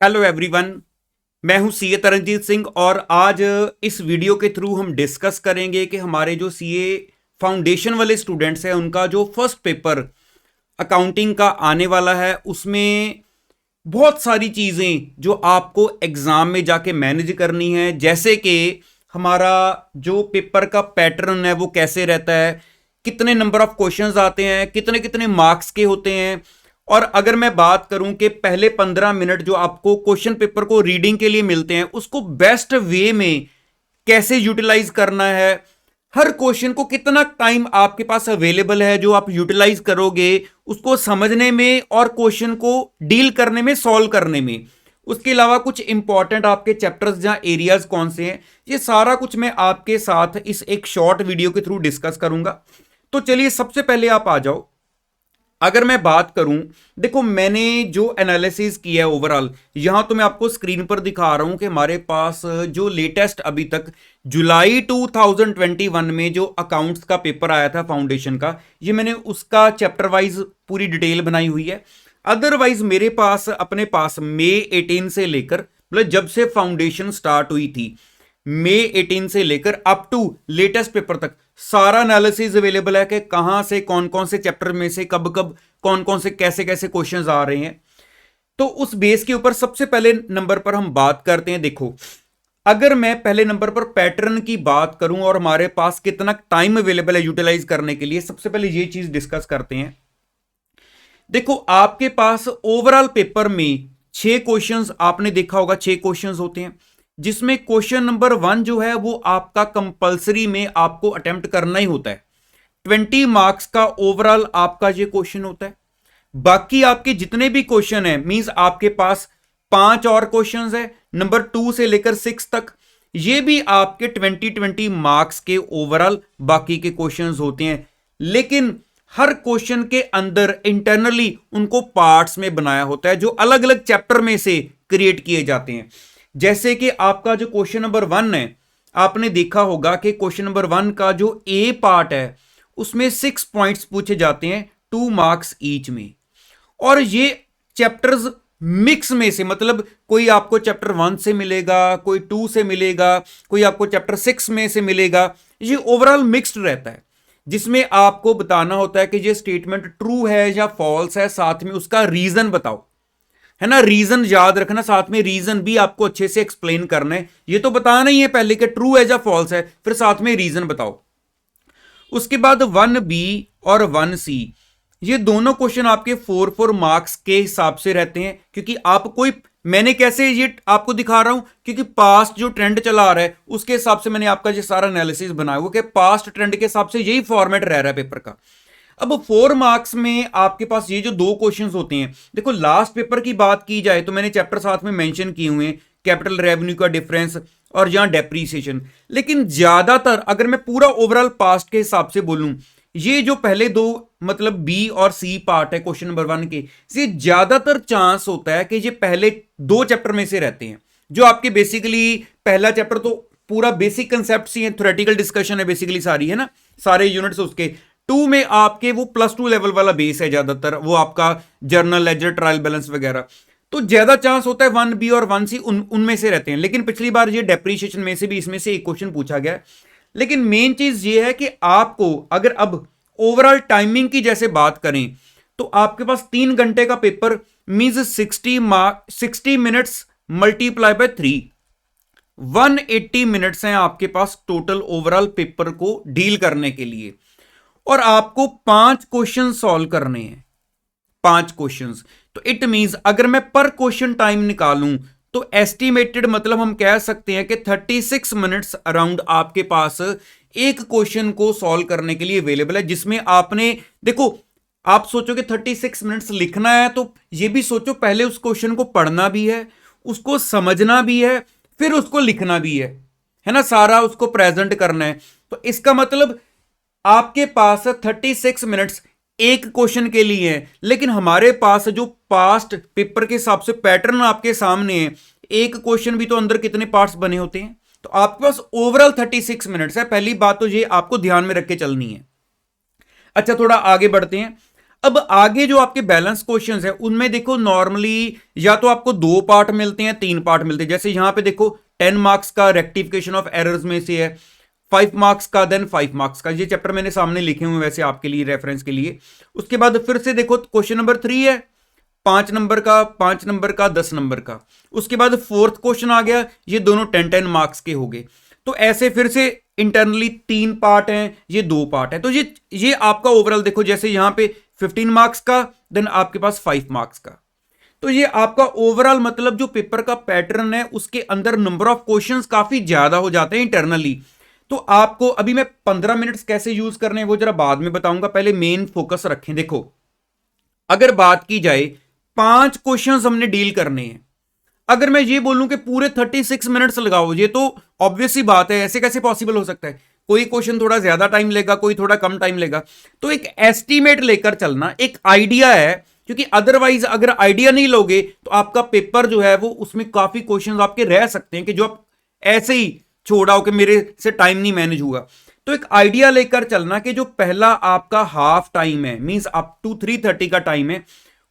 Hello everyone. मैं हूं CA Taranjit Singh और आज इस वीडियो के थ्रू हम डिस्कस करेंगे कि हमारे जो सीए फाउंडेशन वाले स्टूडेंट्स हैं उनका जो फर्स्ट पेपर अकाउंटिंग का आने वाला है उसमें बहुत सारी चीज़ें जो आपको एग्ज़ाम में जाके मैनेज करनी है, जैसे कि हमारा जो पेपर का पैटर्न है वो कैसे रहता है, कितने नंबर ऑफ क्वेश्चंस आते हैं, कितने कितने मार्क्स के होते हैं। और अगर मैं बात करूं कि पहले 15 मिनट जो आपको क्वेश्चन पेपर को रीडिंग के लिए मिलते हैं उसको बेस्ट वे में कैसे यूटिलाइज करना है, हर क्वेश्चन को कितना टाइम आपके पास अवेलेबल है जो आप यूटिलाइज करोगे उसको समझने में और क्वेश्चन को डील करने में, सॉल्व करने में। उसके अलावा कुछ इंपॉर्टेंट आपके चैप्टर्स या एरियाज कौन से हैं, ये सारा कुछ मैं आपके साथ इस एक शॉर्ट वीडियो के थ्रू डिस्कस करूंगा। तो चलिए सबसे पहले आप आ जाओ। अगर मैं बात करूं, देखो मैंने जो एनालिसिस किया है ओवरऑल, यहां तो मैं आपको स्क्रीन पर दिखा रहा हूं कि हमारे पास जो लेटेस्ट अभी तक जुलाई 2021 में जो अकाउंट्स का पेपर आया था फाउंडेशन का, ये मैंने उसका चैप्टर वाइज पूरी डिटेल बनाई हुई है। अदरवाइज मेरे पास अपने पास मई 18 से लेकर, मतलब जब से फाउंडेशन स्टार्ट हुई थी, मई 18 से लेकर अप टू लेटेस्ट पेपर तक सारा एनालिसिस अवेलेबल है कि कहां से कौन कौन से चैप्टर में से कब कब कौन कौन से कैसे कैसे क्वेश्चंस आ रहे हैं। तो उस बेस के ऊपर सबसे पहले नंबर पर हम बात करते हैं। देखो, अगर मैं पहले नंबर पर पैटर्न की बात करूं और हमारे पास कितना टाइम अवेलेबल है यूटिलाइज करने के लिए, सबसे पहले ये चीज डिस्कस करते हैं। देखो, आपके पास ओवरऑल पेपर में 6 क्वेश्चंस आपने देखा होगा, 6 क्वेश्चंस होते हैं, जिसमें क्वेश्चन नंबर 1 जो है वो आपका कंपलसरी में आपको अटेम्प्ट करना ही होता है। 20 मार्क्स का ओवरऑल आपका ये क्वेश्चन होता है। बाकी आपके जितने भी क्वेश्चन है, मींस आपके पास 5 और क्वेश्चंस है नंबर 2 से लेकर 6 तक, ये भी आपके 20 मार्क्स के ओवरऑल बाकी के क्वेश्चंस होते हैं। लेकिन हर क्वेश्चन के अंदर इंटरनली उनको पार्ट्स में बनाया होता है जो अलग अलग चैप्टर में से क्रिएट किए जाते हैं। जैसे कि आपका जो क्वेश्चन नंबर 1 है, आपने देखा होगा कि क्वेश्चन नंबर 1 का जो ए पार्ट है उसमें 6 पॉइंट्स पूछे जाते हैं, 2 मार्क्स ईच में। और ये चैप्टर्स मिक्स में से, मतलब कोई आपको चैप्टर 1 से मिलेगा, कोई 2 से मिलेगा, कोई आपको चैप्टर 6 में से मिलेगा। ये ओवरऑल मिक्स्ड रहता है, जिसमें आपको बताना होता है कि ये स्टेटमेंट ट्रू है या फॉल्स है, साथ में उसका रीजन बताओ, है ना। रीजन याद रखना, साथ में रीजन भी आपको अच्छे से एक्सप्लेन करना है। ये तो बताना ही है पहले कि ट्रू है या फॉल्स है, फिर साथ में रीजन बताओ। उसके बाद 1B और 1C, ये दोनों क्वेश्चन आपके 4 मार्क्स के हिसाब से रहते हैं, क्योंकि आप कोई, मैंने कैसे ये आपको दिखा रहा हूं, क्योंकि पास्ट जो ट्रेंड चला आ रहा है उसके हिसाब से मैंने आपका ये सारा एनालिसिस बनाया हुआ कि पास्ट ट्रेंड के हिसाब से यही फॉर्मेट रह रहा है पेपर का। अब 4 मार्क्स में आपके पास ये जो 2 क्वेश्चंस होते हैं, देखो लास्ट पेपर की बात की जाए तो मैंने चैप्टर साथ में मेंशन किए हुए हैं, कैपिटल रेवेन्यू का डिफरेंस और यहां डेप्रीसिएशन। लेकिन ज्यादातर अगर मैं पूरा ओवरऑल पास्ट के हिसाब से बोलूं, ये जो पहले 2, मतलब बी और सी पार्ट है क्वेश्चन नंबर 1 के, ये ज्यादातर चांस होता है कि ये पहले 2 चैप्टर में से रहते हैं। जो आपके बेसिकली पहला चैप्टर तो पूरा बेसिक कंसेप्ट ही है, थ्योरेटिकल डिस्कशन है बेसिकली सारी, है ना, सारे यूनिट्स उसके। 2 में आपके वो +2 लेवल वाला बेस है ज्यादातर, वो आपका जर्नल लेजर ट्रायल बैलेंस वगैरह। तो ज्यादा चांस होता है 1B और 1C उनमें से रहते हैं। लेकिन पिछली बार ये डेप्रीशिएशन में से भी इसमें से एक क्वेश्चन पूछा गया। लेकिन मेन चीज ये है कि आपको अगर अब ओवरऑल टाइमिंग की जैसे बात करें तो आपके पास 3 घंटे का paper means 60 minutes multiply by 3, 180 minutes हैं आपके पास टोटल ओवरऑल पेपर को डील करने के लिए। और आपको 5 क्वेश्चन सॉल्व करने हैं, 5 क्वेश्चंस। तो इट मींस अगर मैं पर क्वेश्चन टाइम निकालूं तो एस्टिमेटेड, मतलब हम कह सकते हैं कि 36 मिनट्स अराउंड आपके पास एक क्वेश्चन को सॉल्व करने के लिए अवेलेबल है। जिसमें आपने, देखो आप सोचो कि 36 मिनट्स लिखना है, तो ये भी सोचो पहले उस क्वेश्चन को पढ़ना भी है, उसको समझना भी है, फिर उसको लिखना भी है ना, सारा उसको प्रेजेंट करना है। तो इसका मतलब आपके पास 36 मिनट्स एक क्वेश्चन के लिए है। लेकिन हमारे पास जो पास्ट पेपर के हिसाब से पैटर्न आपके सामने है, एक क्वेश्चन भी तो अंदर कितने पार्ट्स बने होते हैं, तो आपके पास ओवरऑल 36 मिनट्स है। पहली बात तो ये आपको ध्यान में रख के चलनी है। अच्छा, थोड़ा आगे बढ़ते हैं। अब आगे जो आपके बैलेंस क्वेश्चंस है उनमें देखो नॉर्मली या तो आपको 2 पार्ट मिलते हैं 3 पार्ट मिलते हैं। जैसे यहां पे देखो 10 मार्क्स का रेक्टिफिकेशन ऑफ एरर्स में से है, 5 मार्क्स का, देन 5 मार्क्स का। ये चैप्टर मैंने सामने लिखे हुए वैसे आपके लिए रेफरेंस के लिए। उसके बाद फिर से देखो क्वेश्चन नंबर 3 है 5 नंबर का, 5 नंबर का, 10 नंबर का। उसके बाद फोर्थ क्वेश्चन आ गया, ये दोनों 10-10 मार्क्स के हो गए। तो ऐसे फिर से इंटरनली 3 पार्ट हैं, ये 2 पार्ट है। तो ये आपका ओवरऑल देखो, जैसे यहां पे 15 मार्क्स का, देन आपके पास 5 मार्क्स का। तो ये आपका ओवरऑल मतलब जो पेपर का पैटर्न है उसके अंदर नंबर ऑफ क्वेश्चंस काफी ज्यादा हो जाते हैं इंटरनली। तो आपको अभी मैं 15 मिनट्स कैसे यूज करने हैं वो जरा बाद में बताऊंगा, पहले मेन फोकस रखें। देखो अगर बात की जाए 5 क्वेश्चंस हमने डील करने हैं, अगर मैं ये बोलूं कि पूरे 36 मिनट्स लगाओ, ये तो ऑब्वियस ही बात है, ऐसे कैसे पॉसिबल हो सकता है। कोई क्वेश्चन थोड़ा ज्यादा टाइम लेगा, कोई थोड़ा कम टाइम लेगा। तो एक एस्टीमेट लेकर चलना, एक आइडिया है, क्योंकि अदरवाइज अगर आइडिया नहीं लोगे तो आपका पेपर जो है वो उसमें काफी क्वेश्चंस आपके रह सकते हैं कि जो आप ऐसे ही छोड़ा हो कि मेरे से टाइम नहीं मैनेज हुआ। तो एक आइडिया लेकर चलना कि जो पहला आपका हाफ टाइम है, मींस अप टू 3:30 का टाइम है,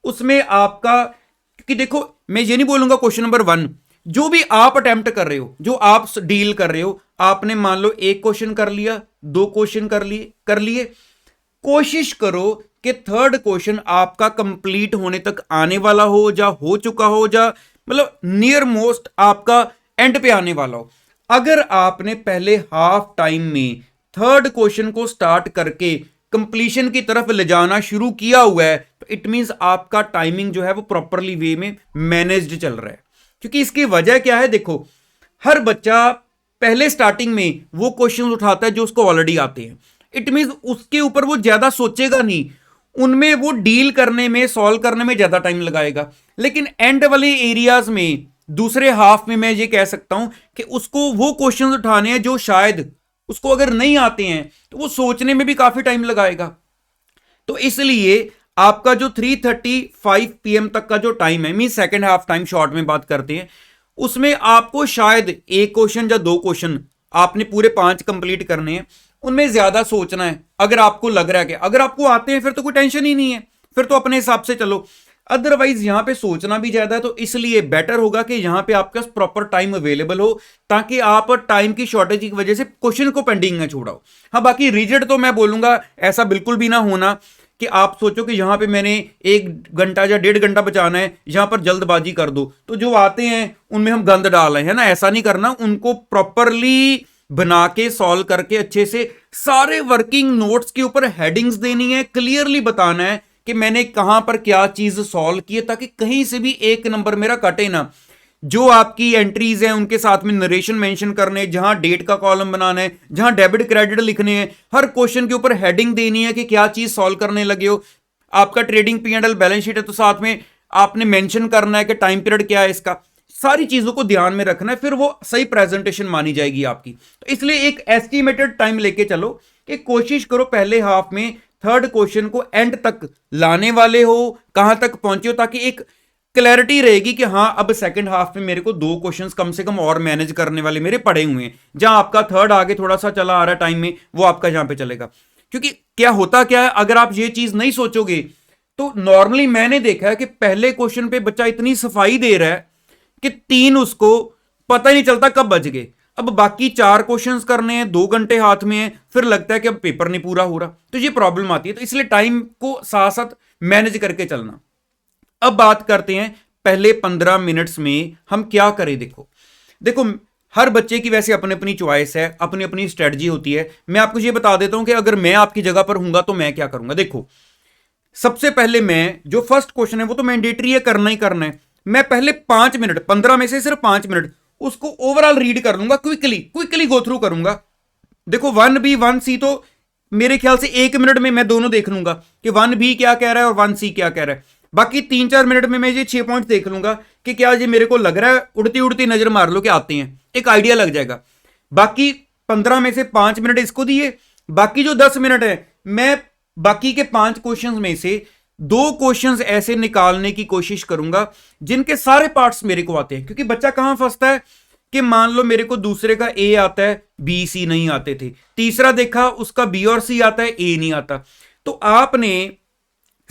उसमें आपका, क्योंकि देखो मैं ये नहीं बोलूंगा क्वेश्चन नंबर 1 जो भी आप अटेम्प्ट कर रहे हो, जो आप डील कर रहे हो, आपने मान लो 1 क्वेश्चन कर लिया, 2 क्वेश्चन कर लिए, कोशिश करो कि 3rd क्वेश्चन आपका कंप्लीट होने तक आने वाला हो, जा हो चुका हो, जा मतलब नियर मोस्ट आपका एंड पे आने वाला हो। अगर आपने पहले हाफ टाइम में 3rd क्वेश्चन को स्टार्ट करके कंप्लीशन की तरफ ले जाना शुरू किया हुआ है तो इट मींस आपका टाइमिंग जो है वो प्रॉपरली वे में मैनेज्ड चल रहा है। क्योंकि इसकी वजह क्या है, देखो हर बच्चा पहले स्टार्टिंग में वो क्वेश्चन उठाता है जो उसको ऑलरेडी आते हैं। इट मींस उसके ऊपर वो ज्यादा सोचेगा नहीं, उनमें वो डील करने में, सॉल्व करने में ज्यादा टाइम लगाएगा। लेकिन एंड वाले एरियाज में, दूसरे हाफ में मैं ये कह सकता हूं कि उसको वो क्वेश्चन उठाने हैं जो शायद उसको अगर नहीं आते हैं तो वो सोचने में भी काफी टाइम लगाएगा। तो इसलिए आपका जो 3:35 PM तक का जो टाइम है, mean second half time short में बात करते हैं, उसमें आपको शायद 1 क्वेश्चन या 2 क्वेश्चन आपने पूरे 5 कंप्लीट करने हैं, उनमें ज्यादा सोचना है। अगर आपको लग रहा है कि अगर आपको आते हैं फिर तो कोई टेंशन ही नहीं है, फिर तो अपने हिसाब से चलो। अदरवाइज यहां पे सोचना भी ज्यादा है, तो इसलिए बेटर होगा कि यहां पे आपके पास प्रॉपर टाइम अवेलेबल हो, ताकि आप टाइम की शॉर्टेज की वजह से क्वेश्चन को पेंडिंग ना छोड़ाओ। हाँ बाकी रिजिड तो मैं बोलूंगा ऐसा बिल्कुल भी ना होना कि आप सोचो कि यहां पे मैंने 1 घंटा या 1.5 घंटा बचाना है, यहां पर जल्दबाजी कर दो तो जो आते हैं उनमें हम गंद डाल रहे हैं ना, ऐसा नहीं करना। उनको प्रॉपरली बना के सॉल्व करके अच्छे से सारे वर्किंग नोट्स के ऊपर हेडिंग्स देनी है, क्लियरली बताना है कि मैंने कहां पर क्या चीज सॉल्व की है, ताकि कहीं से भी 1 नंबर मेरा कटे ना। जो आपकी एंट्रीज हैं उनके साथ में नरेशन मेंशन करने, जहां डेट का कॉलम बनाना है, जहां डेबिट क्रेडिट लिखने हैं, हर क्वेश्चन के ऊपर हेडिंग देनी है कि क्या चीज सॉल्व करने लगे हो। आपका ट्रेडिंग P&L बैलेंस शीट है तो साथ में आपने मेंशन करना है कि टाइम पीरियड क्या है इसका। सारी चीजों को ध्यान में रखना है, फिर वो सही प्रेजेंटेशन मानी जाएगी आपकी। तो इसलिए एक एस्टिमेटेड टाइम लेके चलो कि कोशिश करो पहले हाफ में 3rd क्वेश्चन को एंड तक लाने वाले हो, कहां तक पहुंचे हो, ताकि एक क्लैरिटी रहेगी कि हाँ अब सेकंड हाफ में मेरे को 2 क्वेश्चंस कम से कम और मैनेज करने वाले मेरे पड़े हुए हैं। जहां आपका 3rd आगे थोड़ा सा चला आ रहा है टाइम में, वो आपका यहां पे चलेगा। क्योंकि क्या होता क्या है, अगर आप ये चीज नहीं सोचोगे तो नॉर्मली मैंने देखा है कि पहले क्वेश्चन पे बच्चा इतनी सफाई दे रहा है कि 3 उसको पता ही नहीं चलता कब बज गए। अब बाकी 4 क्वेश्चंस करने हैं, 2 घंटे हाथ में है, फिर लगता है कि अब पेपर नहीं पूरा हो रहा, तो ये प्रॉब्लम आती है। तो इसलिए टाइम को साथ साथ मैनेज करके चलना। अब बात करते हैं पहले 15 मिनट्स में हम क्या करें। देखो हर बच्चे की वैसे अपनी अपनी चॉइस है, अपनी अपनी स्ट्रेटजी होती है। मैं आपको ये बता देता हूं कि अगर मैं आपकी जगह पर हूंगा तो मैं क्या करूंगा। देखो सबसे पहले मैं जो फर्स्ट क्वेश्चन है वो तो मैंडेटरी है, करना ही करना है। मैं पहले 5 मिनट, 15 में से सिर्फ 5 मिनट उसको ओवरऑल रीड कर लूंगा, क्विकली गो थ्रू करूंगा। देखो 1B 1C तो मेरे ख्याल से 1 मिनट में मैं दोनों देख लूंगा कि 1B क्या कह रहा है और 1C क्या कह रहा है। बाकी 3-4 मिनट में मैं ये 6 पॉइंट देख लूंगा कि क्या ये मेरे को लग रहा है, उड़ती उड़ती नजर मार लो कि आते हैं, एक आइडिया लग जाएगा। बाकी 15 में से 5 मिनट इसको दिए, बाकी जो 10 मिनट है मैं बाकी के 5 क्वेश्चंस में से 2 क्वेश्चंस ऐसे निकालने की कोशिश करूंगा जिनके सारे पार्ट्स मेरे को आते हैं। क्योंकि बच्चा कहां फंसता है कि मान लो मेरे को दूसरे का A आता है, B C नहीं आते थे, तीसरा देखा उसका B और C आता है, A नहीं आता। तो आपने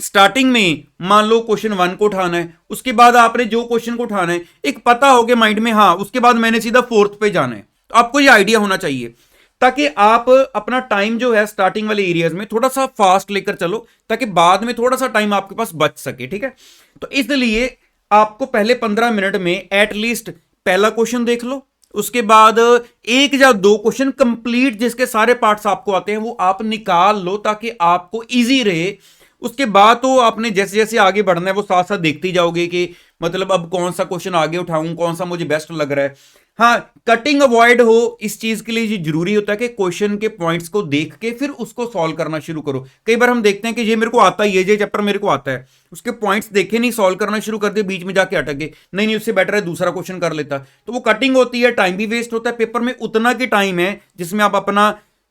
स्टार्टिंग में मान लो क्वेश्चन 1 को उठाना है, उसके बाद आपने जो क्वेश्चन को उठाना है एक पता हो गया माइंड में, हाँ उसके बाद मैंने सीधा 4th पे जाना है, तो आपको ये आइडिया होना चाहिए ताकि आप अपना टाइम जो है स्टार्टिंग वाले एरियाज में थोड़ा सा फास्ट लेकर चलो, ताकि बाद में थोड़ा सा टाइम आपके पास बच सके। ठीक है, तो इसलिए आपको पहले 15 मिनट में एटलीस्ट पहला क्वेश्चन देख लो, उसके बाद एक या दो क्वेश्चन कंप्लीट जिसके सारे पार्ट्स आपको आते हैं वो आप निकाल लो ताकि आपको इजी रहे। उसके बाद तो आपने जैसे जैसे आगे बढ़ना है वो साथ साथ देखते ही जाओगे कि मतलब अब कौन सा क्वेश्चन आगे उठाऊं, कौन सा मुझे बेस्ट लग रहा है। हाँ, कटिंग अवॉइड हो इस चीज के लिए ये जरूरी होता है कि क्वेश्चन के पॉइंट्स को देख के फिर उसको सॉल्व करना शुरू करो। कई बार हम देखते हैं कि ये मेरे को आता है, ये चैप्टर मेरे को आता है, उसके पॉइंट्स देखे नहीं, सॉल्व करना शुरू कर दिए, बीच में जाके अटक गए, नहीं उससे बेटर है दूसरा क्वेश्चन कर लेता। तो वो कटिंग होती है, टाइम भी वेस्ट होता है। पेपर में उतना की टाइम है जिसमें आप अपना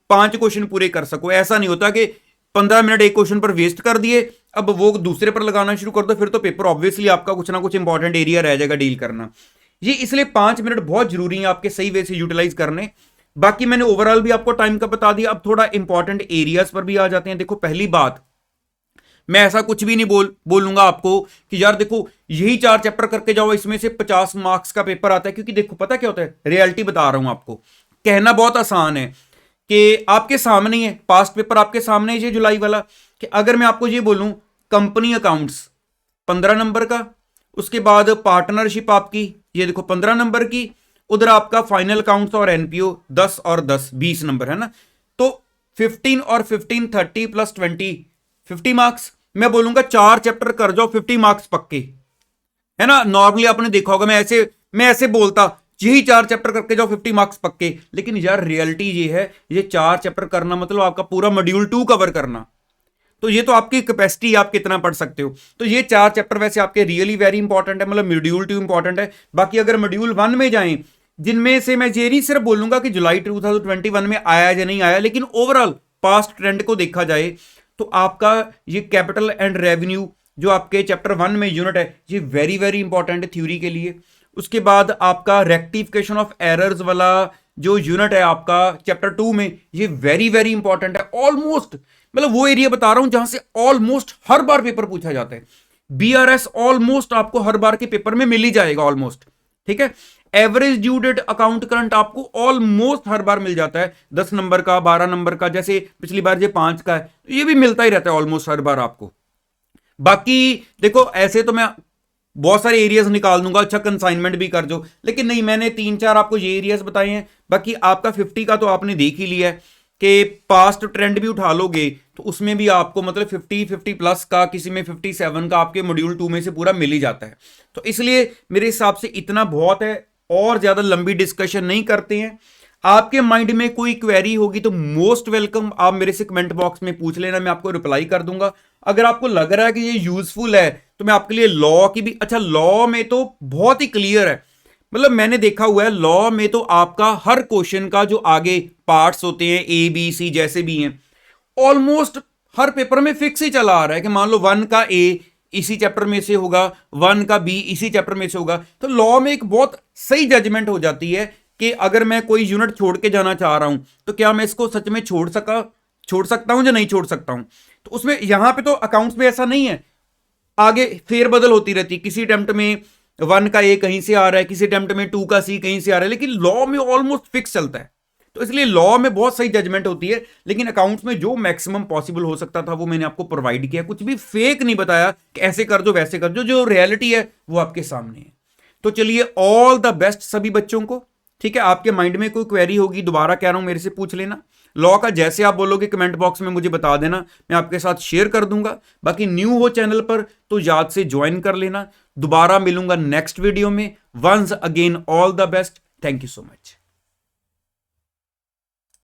5 क्वेश्चन पूरे कर सको। ऐसा नहीं होता कि 15 मिनट एक क्वेश्चन पर वेस्ट कर दिए, अब वो दूसरे पर लगाना शुरू कर दो, फिर तो पेपर ऑब्वियसली आपका कुछ ना कुछ इंपॉर्टेंट एरिया रह जाएगा डील करना। ये इसलिए 5 मिनट बहुत जरूरी है आपके सही वे से यूटिलाइज करने। बाकी मैंने ओवरऑल भी आपको टाइम का बता दिया, अब थोड़ा इंपॉर्टेंट एरियाज पर भी आ जाते हैं। देखो पहली बात, मैं ऐसा कुछ भी नहीं बोलूंगा आपको कि यार देखो यही 4 चैप्टर करके जाओ इसमें से 50 मार्क्स का पेपर आता है, क्योंकि देखो पता क्या होता है, रियलिटी बता रहा हूं आपको। कहना बहुत आसान है कि आपके सामने ही है, पास्ट पेपर आपके सामने है जुलाई वाला, कि अगर मैं आपको ये बोलूं कंपनी अकाउंट्स 15 नंबर का, उसके बाद पार्टनरशिप आपकी ये देखो 15 नंबर की, उधर आपका फाइनल अकाउंट्स और एनपीओ 10 और 10 20 नंबर है ना, तो 15 और 15 30 प्लस 20 50 मार्क्स। मैं बोलूंगा 4 चैप्टर कर जाओ 50 मार्क्स पक्के, है ना। नॉर्मली आपने देखा होगा मैं ऐसे बोलता यही 4 चैप्टर करके जाओ 50 मार्क्स पक्के, लेकिन यार रियलिटी ये है, ये 4 चैप्टर करना मतलब आपका पूरा मॉड्यूल 2 कवर करना, तो ये तो आपकी कैपेसिटी, आप कितना पढ़ सकते हो। तो ये 4 चैप्टर वैसे आपके रियली वेरी इंपॉर्टेंट है, मतलब मॉड्यूल 2 इंपॉर्टेंट है। बाकी अगर मॉड्यूल 1 में जाएं, जिनमें से मैं ये नहीं सिर्फ बोलूंगा कि जुलाई 2021 में आया या नहीं आया, लेकिन ओवरऑल पास्ट ट्रेंड को देखा जाए तो आपका ये कैपिटल एंड रेवेन्यू जो आपके चैप्टर 1 में यूनिट है, ये वेरी वेरी इंपॉर्टेंट है थ्योरी के लिए। उसके बाद आपका रेक्टिफिकेशन ऑफ एरर्स वाला जो यूनिट है आपका चैप्टर 2 में, ये वेरी वेरी इंपॉर्टेंट है। ऑलमोस्ट मतलब वो एरिया बता रहा हूं जहां से ऑलमोस्ट हर बार पेपर पूछा जाता है। बीआरएस ऑलमोस्ट आपको हर बार के पेपर में मिल ही जाएगा ऑलमोस्ट, ठीक है। Average due date account current आपको ऑलमोस्ट हर बार मिल जाता है, 10 नंबर का 12 नंबर का, जैसे पिछली बार ये 5 का है, ये भी मिलता ही रहता है ऑलमोस्ट हर बार आपको। बाकी देखो ऐसे तो मैं बहुत सारे एरियाज निकाल दूंगा, अच्छा कंसाइनमेंट भी कर दो, लेकिन नहीं, मैंने 3-4 आपको ये एरियाज बताए हैं। बाकी आपका 50 का तो आपने देख ही लिया है कि पास्ट ट्रेंड भी उठा लोगे तो उसमें भी आपको मतलब 50 प्लस का, किसी में 57 का आपके मॉड्यूल 2 में से पूरा मिल ही जाता है। तो इसलिए मेरे हिसाब से इतना बहुत है, और ज्यादा लंबी डिस्कशन नहीं करते हैं। आपके माइंड में कोई क्वेरी होगी तो मोस्ट वेलकम, आप मेरे से कमेंट बॉक्स में पूछ लेना, मैं आपको रिप्लाई कर दूंगा। अगर आपको लग रहा है कि ये यूजफुल है तो मैं आपके लिए लॉ की भी, अच्छा लॉ में तो बहुत ही क्लियर है, मतलब मैंने देखा हुआ है लॉ में तो आपका हर क्वेश्चन का जो आगे पार्ट्स होते हैं ए बी सी जैसे भी हैं, ऑलमोस्ट हर पेपर में फिक्स ही चला आ रहा है कि मान लो 1 का ए इसी चैप्टर में से होगा, 1 का बी इसी चैप्टर में से होगा। तो लॉ में एक बहुत सही जजमेंट हो जाती है कि अगर मैं कोई यूनिट छोड़ के जाना चाह रहा हूं तो क्या मैं इसको सच में छोड़ सकता हूं या नहीं छोड़ सकता हूं। तो उसमें यहां पे तो अकाउंट्स में ऐसा नहीं है, आगे फेरबदल होती रहती है, किसी अटेम्प्ट में 1 का ए कहीं से आ रहा है, किसी अटेम्प्ट में 2 का सी कहीं से आ रहा है, लेकिन लॉ में ऑलमोस्ट फिक्स चलता है। तो इसलिए लॉ में बहुत सही जजमेंट होती है, लेकिन अकाउंट्स में जो मैक्सिमम पॉसिबल हो सकता था वो मैंने आपको प्रोवाइड किया, कुछ भी फेक नहीं बताया कि ऐसे कर दो वैसे कर दो, जो रियलिटी है वो आपके सामने है। तो चलिए ऑल द बेस्ट सभी बच्चों को, ठीक है। आपके माइंड में कोई क्वेरी होगी दोबारा कह रहा हूं मेरे से पूछ लेना, लॉ का जैसे आप बोलोगे कमेंट बॉक्स में मुझे बता देना, मैं आपके साथ शेयर कर दूंगा। बाकी न्यू हो चैनल पर तो याद से ज्वाइन कर लेना। दोबारा मिलूंगा नेक्स्ट वीडियो में। Once again all the best, thank you so much.